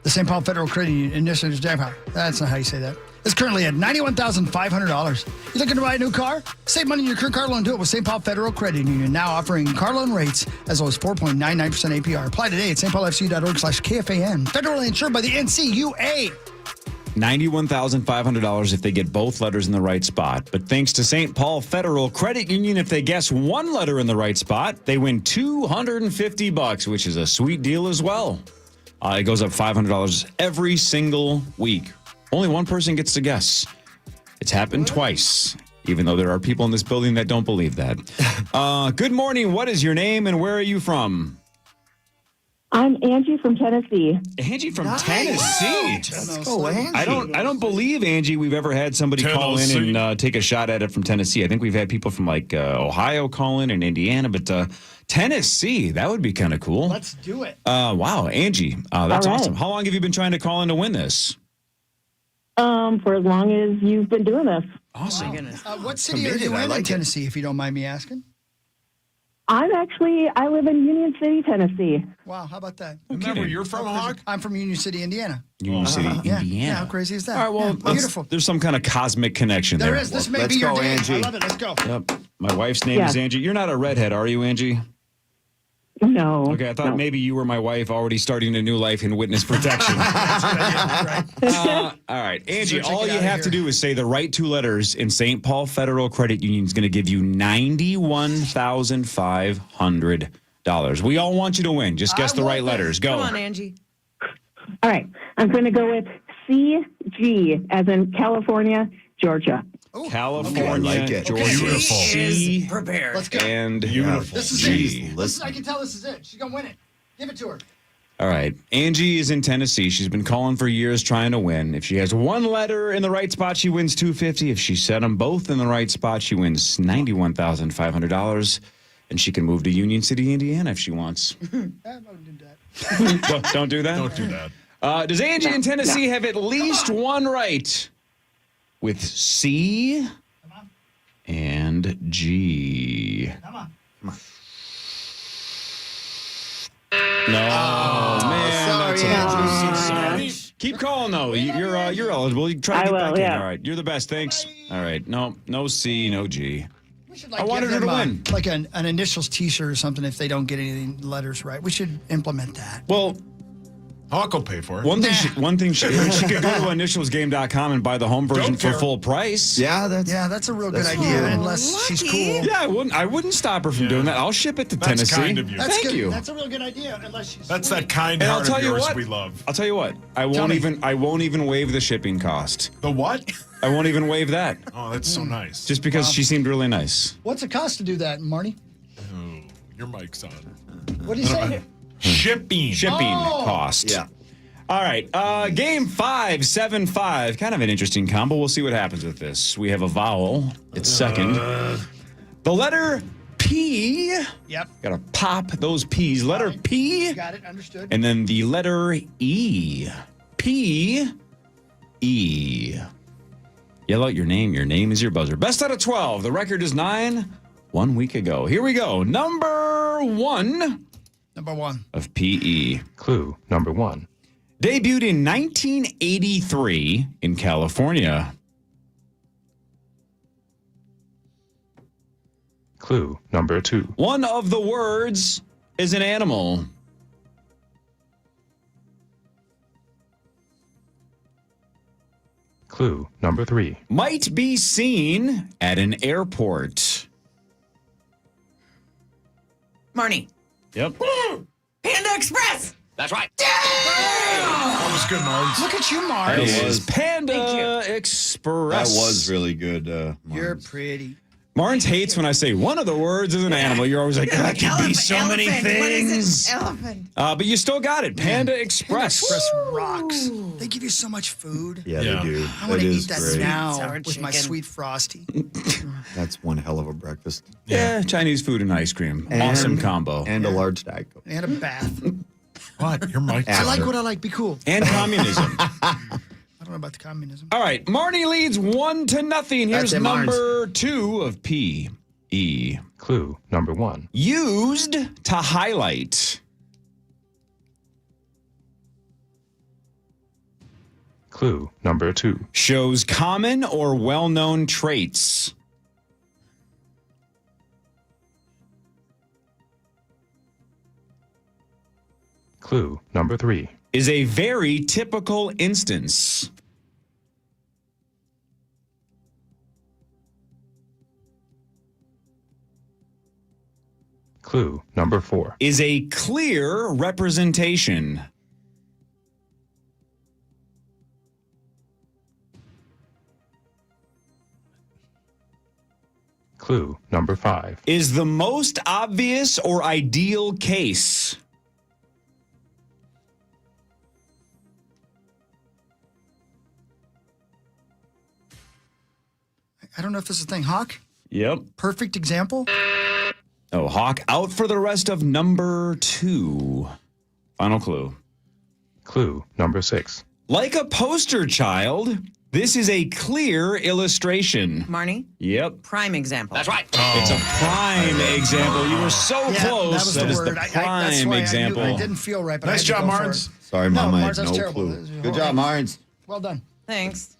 The St. Paul Federal Credit Union Initials Jackpot. That's not how you say that. It's currently at $91,500. You looking to buy a new car? Save money on your current car loan. Do it with St. Paul Federal Credit Union. Now offering car loan rates as low as 4.99% APR. Apply today at stpaulfc.org/KFAN. Federally insured by the NCUA. $91,500 if they get both letters in the right spot. But thanks to St. Paul Federal Credit Union, if they guess one letter in the right spot, they win $250, which is a sweet deal as well. It goes up $500 every single week. Only one person gets to guess. It's happened twice, even though there are people in this building that don't believe that. Good morning. What is your name and where are you from? I'm Angie from Tennessee. Angie from Tennessee. Let's go, Angie. I don't believe, Angie, we've ever had somebody call in and take a shot at it from Tennessee. I think we've had people from like Ohio call in and Indiana, but Tennessee, that would be kind of cool. Let's do it. Wow, Angie, that's All right. awesome. How long have you been trying to call in to win this? For as long as you've been doing this. Awesome. My goodness. What city are you in Tennessee, if you don't mind me asking? I live in Union City, Tennessee. Wow, how about that? Remember where you're from, Hawk? I'm from Union City, Indiana. Union City, Indiana. Yeah, how crazy is that? All right, well, Yeah, beautiful. there's some kind of cosmic connection there. There is. This may let's be your go, day. Angie. I love it. Let's go. Yep. My wife's name is Angie. You're not a redhead, are you, Angie? No. Okay, I thought no. maybe you were my wife already starting a new life in witness protection. All right, Angie, Searching all it you out have here. to do is say the right 2 letters, and St. Paul Federal Credit Union is going to give you $91,500. We all want you to win. Just guess the right letters. Go. Come on, Angie. All right. I'm going to go with CG, as in California, Georgia. California, I like it. Georgia, Beautiful. C, Is prepared. Let's go. and Beautiful. This is G. it. I can tell this is it. She's going to win it. Give it to her. All right. Angie is in Tennessee. She's been calling for years trying to win. If she has one letter in the right spot, she wins $250. If she set them both in the right spot, she wins $91,500. And she can move to Union City, Indiana if she wants. Don't do that. Don't do that? Don't do that. Does Angie in Tennessee have at least one right? With C and G. Come on. No, man. sorry, that's Angie. sorry. Keep calling though. You're eligible. You can try to I get will, back in. yeah. All right. You're the best. Thanks. All right. No C, no G. We should I wanted give her to them, win. like an initials T-shirt or something if they don't get any letters right. We should implement that. Well, Hawk will pay for it. One thing, she could go to initialsgame.com and buy the home version for full price. Yeah, that's a real good idea, unless she's cool. Yeah, I wouldn't stop her from doing that. I'll ship it to Tennessee. Kind of you. Thank you. That's a real good idea, unless she's That's sweet. that kind And heart I'll tell of you yours what. we love. I'll tell you what. I won't even waive the shipping cost. The what? I won't even waive that. Oh, that's so nice. Just because she seemed really nice. What's it cost to do that, Marty? Oh, your mic's on. What do you say? Shipping cost. Yeah. All right. Game 5, 7-5. Kind of an interesting combo. We'll see what happens with this. We have a vowel. It's second. The letter P. Yep. Gotta pop those P's. Letter P. Got it. Understood. And then the letter E. P. E. Yell out your name. Your name is your buzzer. Best out of 12. The record is 9. 1 week ago. Here we go. Number 1. Number 1. Of PE. Clue number 1. Debuted in 1983 in California. Clue number 2. One of the words is an animal. Clue number 3. Might be seen at an airport. Marnie. Yep. Panda Express. That's right. That was good, Marge. Look at you, Mark. It is Panda Express. That was really good. You're pretty. Marnes hates when I say one of the words is an animal. You're always like, that could be so many things. Elephant. But you still got it. Panda Express. Express rocks. They give you so much food. Yeah, they do. I want to It eat is that great. now Sour with my chicken. sweet frosty. That's one hell of a breakfast. Yeah, Chinese food and ice cream. Awesome combo. And a large Diet Coke. And a bath. What? Your mic. I like what I like. Be cool. And communism. I don't know about the communism. All right. Marnie leads 1-0. Here's That's it, number 2 of P. E. Clue number 1. Used to highlight. Clue number 2. Shows common or well-known traits. Clue number 3. Is a very typical instance. Clue number 4. Is a clear representation. Clue number 5. Is the most obvious or ideal case. I don't know if this is a thing. Hawk? Yep. Perfect example? Oh, Hawk out for the rest of number 2. Final clue. Clue number 6. Like a poster child, this is a clear illustration. Marnie. Yep. Prime example. That's right. It's a prime example. You were so Yeah, close. that was the is word. the prime that's why example. I didn't feel right, but Nice I had job, to go for Marnes. it. Sorry, No, Mom. I Mars, had that's no terrible. clue. Good job, Marnes. Well done. Thanks.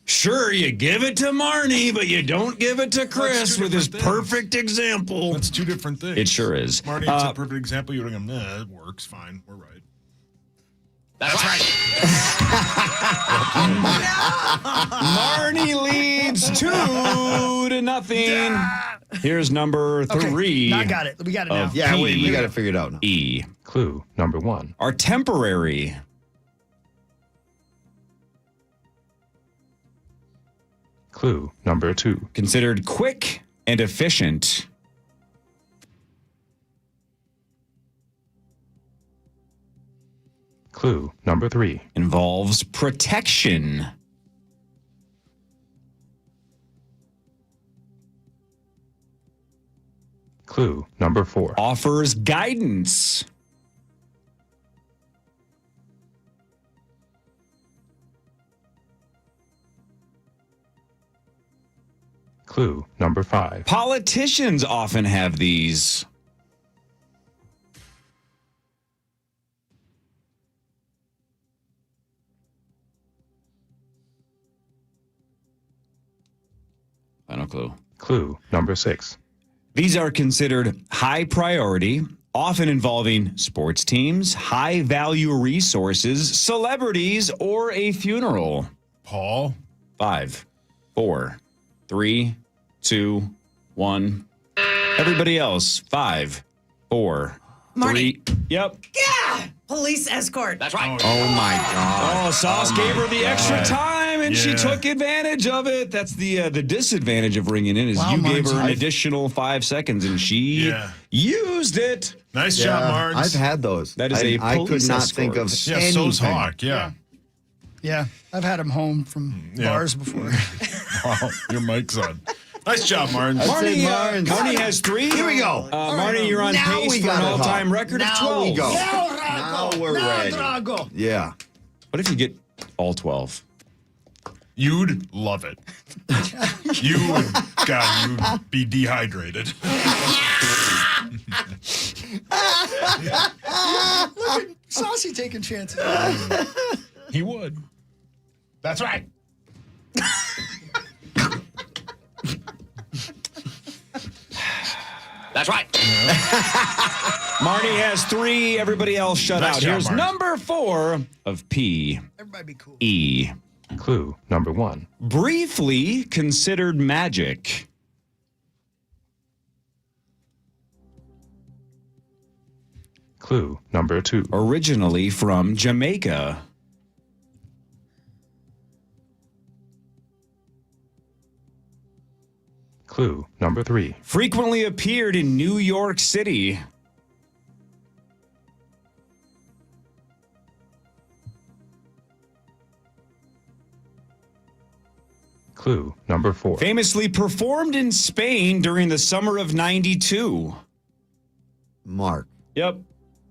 Sure, you give it to Marnie, but you don't give it to Chris two with his different things. perfect example. That's two different things. It sure is. Marty, it's a perfect example. You're doing, nah, it works fine. We're right. That's right. Marnie leads 2-0. Here's number 3. I got it. We got it now. Yeah, we got to figure it out now. E. Clue number 1. Are temporary. Clue number 2. Considered quick and efficient. Clue number 3. Involves protection. Clue number 4. Offers guidance. Clue number 5. Politicians often have these. Final clue. Clue number 6. These are considered high priority often involving sports teams, high-value resources, celebrities, or a funeral. Paul? 5, 4, 3, 2, 1. Everybody else, 5, 4, Marty. 3. Yep. Yeah! Police escort. That's right. Oh my God. Oh, Sauce gave her the extra time, and she Yeah. took advantage of it. That's the disadvantage of ringing in is Wow, you gave Marge, her an I've- additional 5 seconds, and she used it. Nice job, Marge. I've had those. That is I could police not think of escort. Yeah, anything. so's Hawk. Yeah. Yeah, I've had him home from bars before. Wow, your mic's on. Nice job, Marge. Marty, Marge. Marty has 3. Here we go. Marty, you're on Now pace we for got an it, Hawk. all-time record of Now 12. we go. Now, Now we're now, ready. Drago. Yeah. What if you get all 12? You'd love it. You'd be dehydrated. Look at Saucy taking chances. He would. That's right. That's right. Marty has 3. Everybody else shut Nice out. job, Here's Marty. number 4 of P. Everybody be cool. E. Clue number 1. Briefly considered magic. Clue number 2. Originally from Jamaica. Clue number 3. Frequently appeared in New York City. Clue number 4. Famously performed in Spain during the summer of '92. Mark. Yep.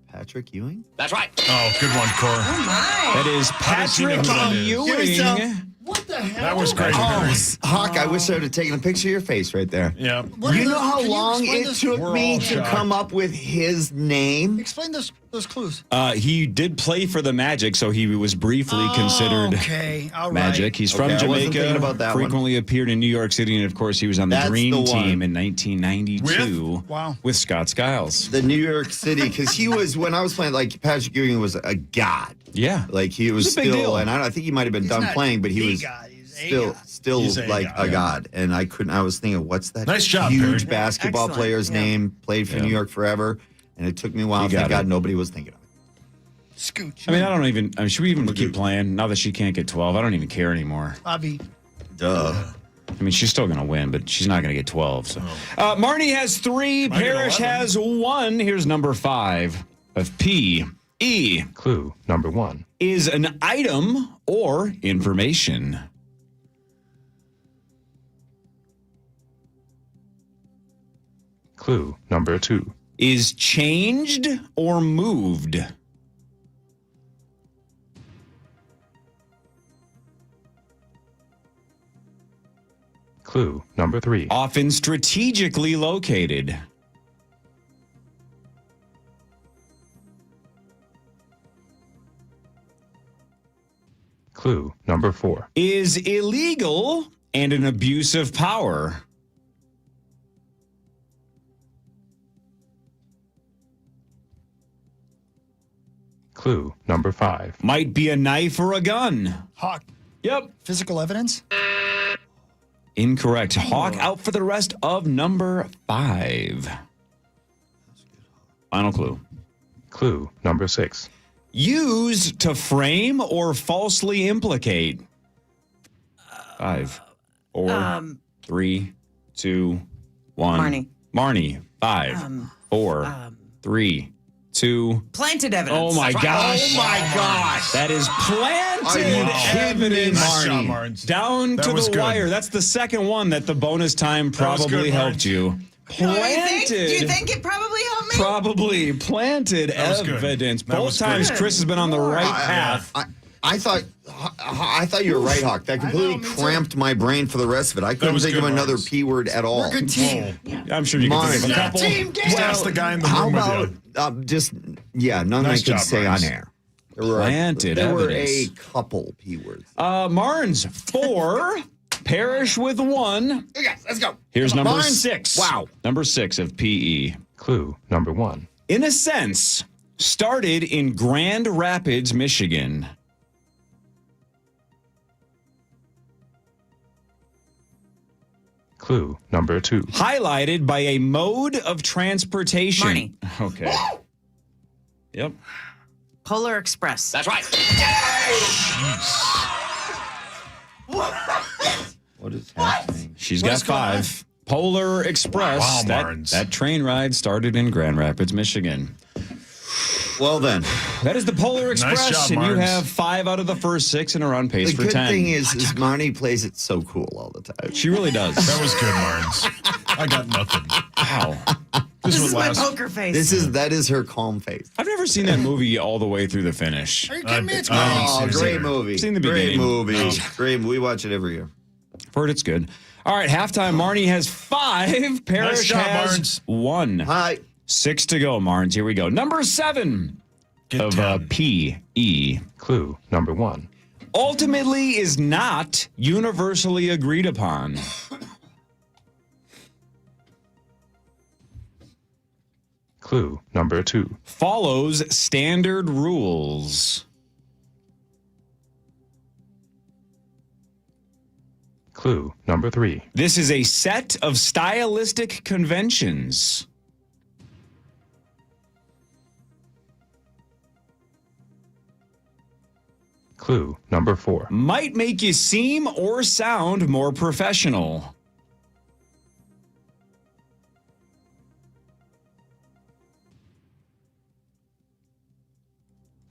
Patrick Ewing? That's right. Oh, good one, Cor. Oh, my. That is Patrick Give me some. Ewing. What the hell? That was great. Hawk, I wish I would have taken a picture of your face right there. Yeah. What You are know those- how can you long explain it this- took We're me all to shocked. come up with his name? Explain those clues. He did play for the Magic, so he was briefly considered Okay, all right. Magic. He's from Okay, I wasn't Jamaica. thinking about that one. Frequently appeared in New York City, and of course, he was on the That's Dream the one. Team in 1992 Wow. with Scott Skiles. The New York City, because he was, when I was playing, like, Patrick Ewing was a god. Yeah. Like, he was It's a big still, deal. and I think he might have been He's done not playing, but he the was god, he's a still, god. still He's a like god. a god. And I was thinking, what's that Nice job, huge Perry. basketball Excellent. player's Yeah. name? Played for Yeah. New York forever. And it took me a while. You got Thank God it. nobody was thinking of it. Scooch. I mean, I don't even. I mean, should we even keep playing now that she can't get 12? I don't even care anymore. Avi. Duh. I mean, she's still going to win, but she's not going to get 12. So, Marnie has 3. Might get Parrish 11. has 1. Here's number 5 of P. E Clue number 1. is an item or information. Clue number 2. Is changed or moved. Clue number 3. Often strategically located. Clue number 4. Is illegal and an abuse of power. Clue number 5. Might be a knife or a gun. Hawk. Yep. Physical evidence? Incorrect. Hawk out for the rest of number 5. Final clue. Clue number 6. Used to frame or falsely implicate. 5, 4, 3, 2, 1. Marnie. Marnie. 5, 4, 3, 2. Planted evidence. Oh my gosh. Oh my gosh. That is planted Are you kidding me, evidence. Nice job, Marnie? Marnes. Down That to was the good. wire. That's the second one that the bonus time That was probably good, helped Marge. you. Do Planted. you think it probably helped me? Probably planted That was good. evidence. That Both was times good. Chris has been on the right path. I thought you were right, Hawk. That completely cramped my brain for the rest of it. I couldn't was think good, of another Marnes. P word at all. We're a good team. I'm sure you can think of a Marge. couple. Team game. Just ask the guy in the How room with about you. none Nice I could job, say Marnes. on air. Planted there were evidence. a couple P words. Marnes 4, Parrish with 1. Okay, let's go. Here's number Marnes. 6. Wow. Number 6 of PE. Clue number 1. in a sense, started in Grand Rapids, Michigan. Clue number 2. Highlighted by a mode of transportation. Marnie. Okay. Yep. Polar Express. That's right. What is happening? She's got 5. Polar Express. Wow, that, Marnes. that train ride started in Grand Rapids, Michigan. Well, then. That is the Polar Express, job, and you Marnes. have 5 out of the first 6 and are on pace The for good 10. thing is Marnie plays it so cool all the time. She really does. That was good, Marnes. I got nothing. Wow. This is my last. poker face. That is her calm face. I've never seen that movie all the way through the finish. Are you kidding me? It's Oh, great. great movie. Seen the Great beginning. movie. Great. We watch it every year. Heard it's good. All right, halftime. Marnie has 5. Parrish Nice job, has Marnes. 1. Hi. 6 to go, Marnes. Here we go. Number 7 Get of 10. P.E. Clue number 1. Ultimately is not universally agreed upon. Clue number 2. Follows standard rules. Clue number 3. This is a set of stylistic conventions. Clue number 4. Might make you seem or sound more professional.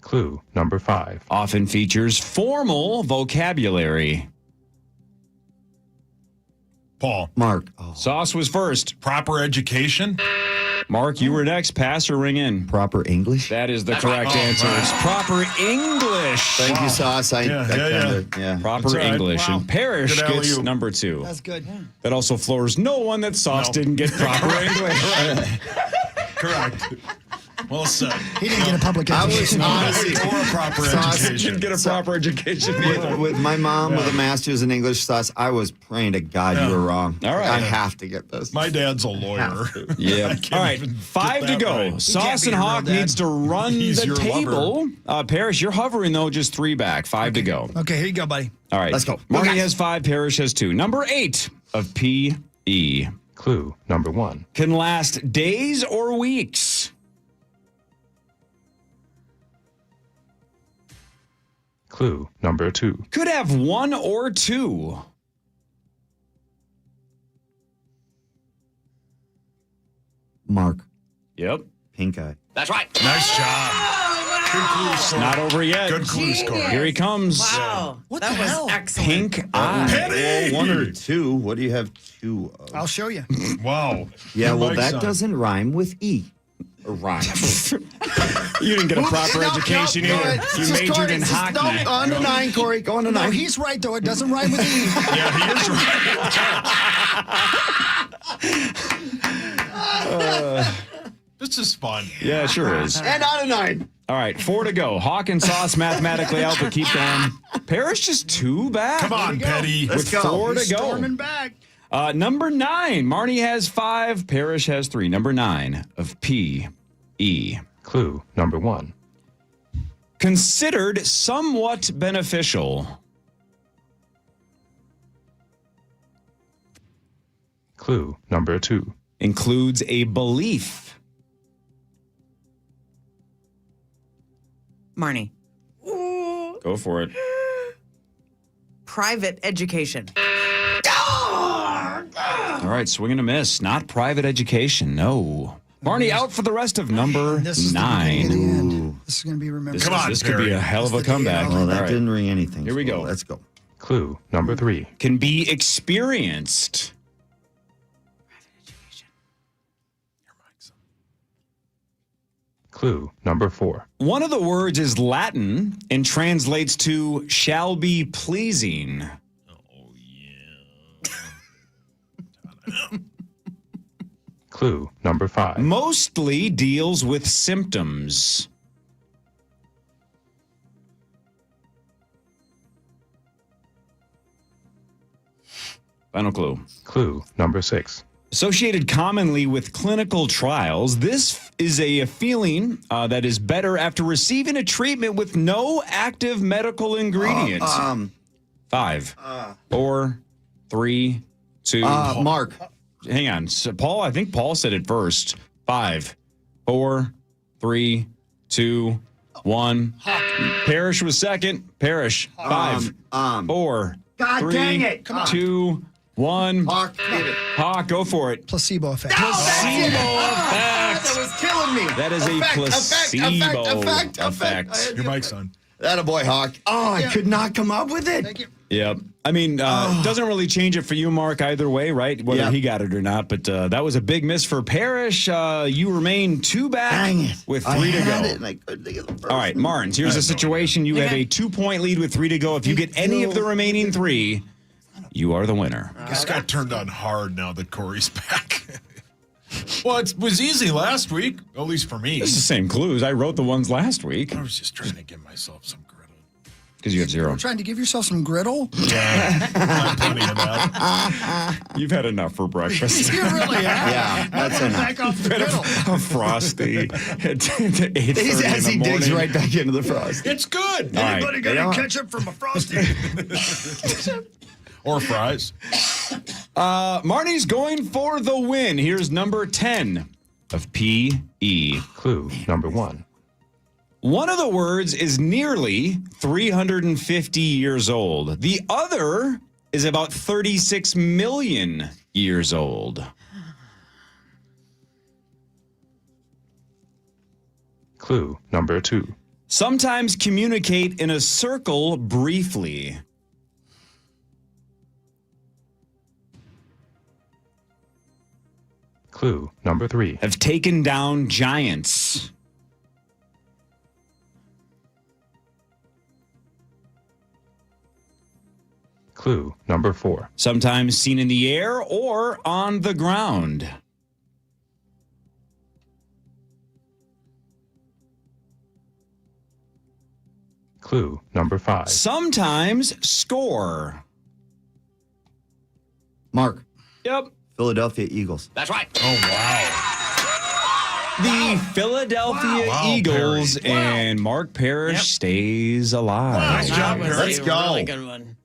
Clue number 5. Often features formal vocabulary. Paul. Mark. Oh. Sauce was first. Proper education? Mark, you were next. Pass or ring in? Proper English? That is the correct answer. It's proper English. Thank you, Sauce. Yeah. Proper That's right. English. Wow. And Parrish Good gets alley-oop. number 2. That's good. That also floors no one that Sauce No. didn't get proper English. Correct. Well said. He didn't get a public education. honestly Or a proper Sauce education. Didn't get a proper education either. with my mom with a master's in English. Sauce, I was praying to God you were wrong. All right. I have to get this. My dad's a lawyer. Yeah. can't All right. even 5 get to that go. right. Sauce be and a real Hawk dad. needs to run He's the your table. Parrish, you're hovering though, just 3 back. 5 to go. Okay, here you go, buddy. All right. Let's go. Marnie Okay. has 5. Parrish has 2. Number 8 of P.E. Clue number 1. Can last days or weeks. Clue number 2. Could have 1 or 2. Mark. Yep. Pink eye. That's right. Nice job. Good clue score. Not over yet. Good clue score. Here he comes. Wow. What that the was hell? excellent. Pink eye. Penny! Well, 1 or 2. What do you have 2 of? I'll show you. Wow. Yeah, Good well, mic, that son. doesn't rhyme with E. Or rhyme. You didn't get a proper No, education no, either. it's You just majored Corey, in it's just- hockey. No, on to 9, Corey. Go on to 9. No, he's right, though. It doesn't rhyme with E. Yeah, he is right. This is fun. Yeah, it sure is. And on to 9. All right, 4 to go. Hawk and Sauce mathematically out, but keep going. Parrish just 2 back. Come on, Petty. With 4 to go. Storming back. Number 9. Marnie has 5. Parrish has 3. Number 9 of P.E. Clue number 1. Considered somewhat beneficial. Clue number 2. Includes a belief. Marnie. Go for it. Private education. All right, swing and a miss. Not private education. No. Marnie out for the rest of number This is the beginning of the 9. end. This is going to be remembered. This could be a hell of a comeback. Well, that All right. didn't ring anything. Here we so go. Let's go. Clue number 3. Can be experienced. Clue number 4. One of the words is Latin and translates to shall be pleasing. Clue number 5. Mostly deals with symptoms. Final clue. Clue number 6. Associated commonly with clinical trials, this is a feeling that is better after receiving a treatment with no active medical ingredient. 5, 4, 3, 2. Mark. Hang on. So Paul, I think Paul said it first. 5, 4, 3, 2, 1. Parrish was second. Parrish. 5, 4, God 3, dang it. Come on. 2, 1. Hawk, get it. Hawk, go for it. Placebo effect. Placebo effect. That was killing me. That is a placebo effect. Your mic's on. That a boy, Hawk. Oh, I could not come up with it. Thank you. Yep. I mean, it doesn't really change it for you, Mark, either way, right? Whether he got it or not. But that was a big miss for Parrish. You remain 2 back with 3 to go. All right, Martins, here's the situation. You have a 2-point lead with 3 to go. If you get any of the remaining 3, you are the winner. This got turned on hard now that Corey's back. Well, it was easy last week, at least for me. It's the same clues. I wrote the ones last week. I was just trying to give myself some griddle. Because you have 0. You're trying to give yourself some griddle? Yeah, I have plenty of that. You've had enough for breakfast. You really have. Yeah, that's enough. Back off the griddle. A Frosty at 8:30 As he in the digs morning. right back into the frost. It's good. All right. Anybody got any ketchup from a Frosty? Or fries. Marnie's going for the win. Here's number 10 of P.E. Clue number 1. One of the words is nearly 350 years old. The other is about 36 million years old. Clue number 2. Sometimes communicate in a circle briefly. Clue number 3. Have taken down giants. Clue number 4. Sometimes seen in the air or on the ground. Clue number 5. Sometimes score. Mark. Yep. Philadelphia Eagles. That's right. Oh, wow. The Philadelphia Wow, Eagles Perry. and Mark Parrish stays alive. Nice job, Perry. Let's go. Really good one.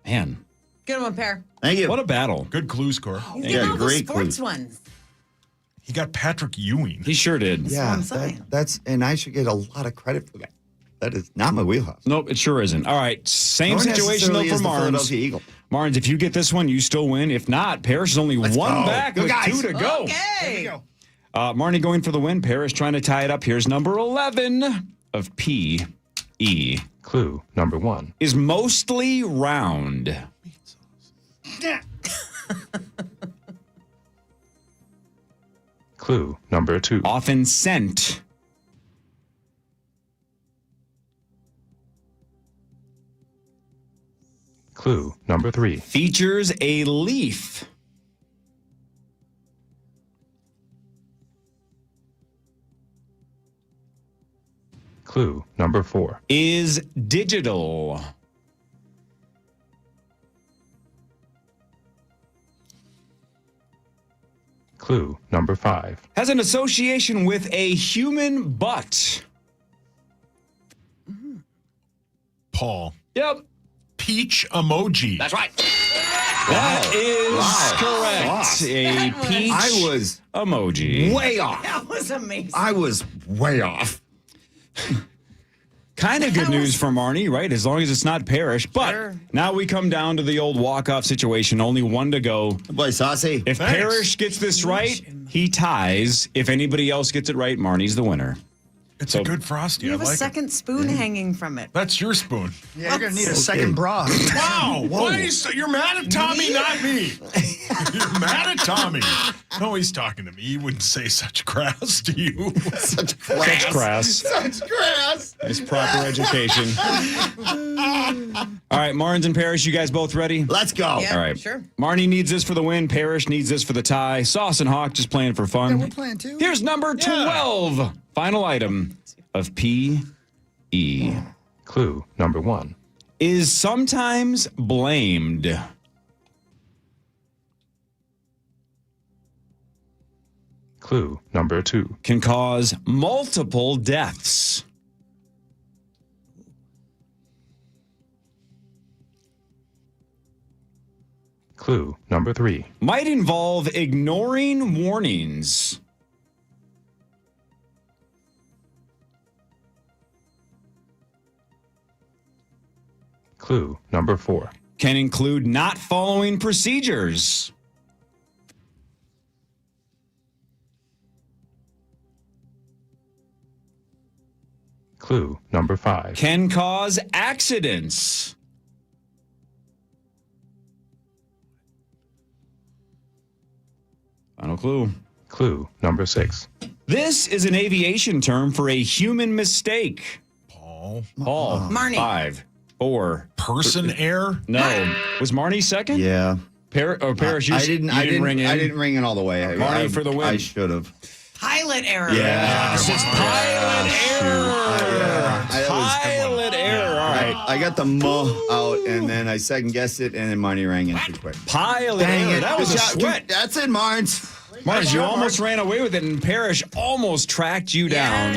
Man, Good one, Pear. Thank you. what a battle. Good clue score. He's Yeah, getting all the great sports clue. ones. He got Patrick Ewing. He sure did. Yeah, I'm saying. that's and I should get a lot of credit for that. That is not my wheelhouse. Nope, it sure isn't. All right, same Nor situation though necessarily for is the Marnes. Philadelphia Eagle. Marnes, if you get this one, you still win. If not, Parrish is only one go. back Go with guys. 2 to go. Okay. Marnie going for the win. Parrish trying to tie it up. Here's number 11 of P.E. Clue number 1. Is mostly round. Clue number 2. Often sent. Clue number 3. Features a leaf. Clue number 4. Is digital. Clue number 5. Has an association with a human butt. Paul. Yep. Peach emoji. That's right. That is correct. A That was- peach I was emoji. way off. That was amazing. I was way off. Kind of good news for Marnie, right? As long as it's not Parrish. But Sure. now we come down to the old walk-off situation. Only 1 to go. Boy, saucy. If Thanks. Parrish gets this right, he ties. If anybody else gets it right, Marnie's the winner. It's a good Frosty. You I have a like it. second spoon hanging from it. That's your spoon. Yeah, you're going to need a second bra. Wow. Why is, you're mad at Tommy, not me. You're mad at Tommy. No, he's talking to me. He wouldn't say such crass to you. Such Such crass. Such grass. Nice proper education. All right, Marnes and Parrish, you guys both ready? Let's go. Yeah, All right. sure. Marnie needs this for the win. Parrish needs this for the tie. Sauce and Hawk just playing for fun. Yeah, we're playing too. Here's number 12. Final item of P.E. Clue number 1. Is sometimes blamed. Clue number 2. Can cause multiple deaths. Clue number 3. Might involve ignoring warnings. Clue number 4. Can include not following procedures. Clue number 5. Can cause accidents. Final clue. Clue number 6. This is an aviation term for a human mistake. Paul. Marnie. 5, 4. Person error? No. Was Marnie second? Yeah. Parrish, I didn't ring in. I didn't ring it all the way. Marnie for the win. I should have. Pilot error. Yeah. This is pilot error. Pilot error. All right. I got the out, and then I second guessed it, and then Marnie rang in too quick. Pilot error. That was a sweat. That's it, Marnes. Marnes, you almost ran away with it, and Parrish almost tracked you down.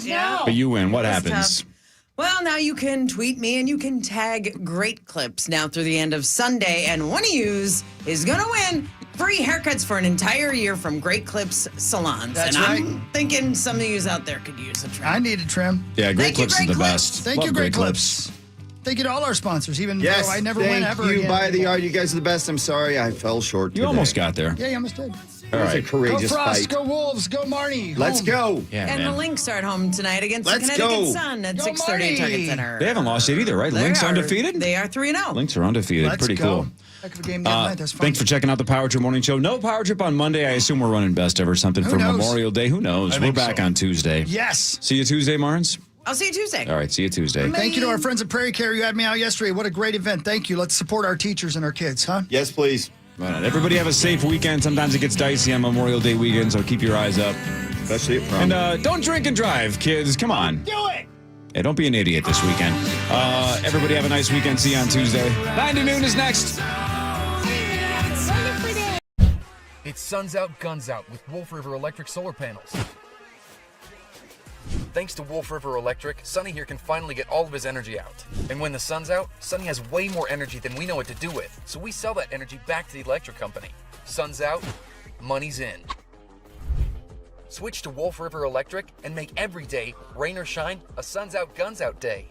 Yeah. But you win. What That's happens? tough. Well, now you can tweet me and you can tag Great Clips now through the end of Sunday, and one of yous is going to win free haircuts for an entire year from Great Clips salons. That's and right. I'm thinking some of yous out there could use a trim. I need a trim. Yeah, Great Thank you, Clips Great is the Clips. best. Thank Love you, Great Clips. Thank you to all our sponsors, even Yes, though I never win thank ever you, again. By the Yard. You guys are the best. I'm sorry I fell short You today. almost got there. Yeah, you almost did. All It was a right. courageous Go Frost, fight. go Wolves, go Marnie. Let's home. go. Yeah, and man. the Lynx are at home tonight against Let's the Connecticut go. Sun at Go 6:30 at Target Marty. Center. They haven't lost yet either, right? They Lynx are. undefeated? They are 3-0. Lynx are undefeated. Let's Pretty go. cool. Heck of a game the other night. That's fun. Thanks for checking out the Power Trip Morning Show. No Power Trip on Monday. I assume we're running best ever something Who for knows? Memorial Day. Who knows? I We're think back so. on Tuesday. Yes. See you Tuesday, Marnes? I'll see you Tuesday. All right, see you Tuesday. Thank you to our friends at Prairie Care. You had me out yesterday. What a great event. Thank you. Let's support our teachers and our kids, huh? Yes, please. Right on. Everybody have a safe weekend. Sometimes it gets dicey on Memorial Day weekend, so keep your eyes up. Especially at prom. And don't drink and drive, kids. Come on. Do it. Hey, don't be an idiot this weekend. Everybody have a nice weekend. See you on Tuesday. 9 to noon is next. It's Suns Out, Guns Out with Wolf River Electric solar panels. Thanks to Wolf River Electric, Sonny here can finally get all of his energy out. And when the sun's out, Sonny has way more energy than we know what to do with. So we sell that energy back to the electric company. Sun's out, money's in. Switch to Wolf River Electric and make every day, rain or shine, a Suns Out, Guns Out day.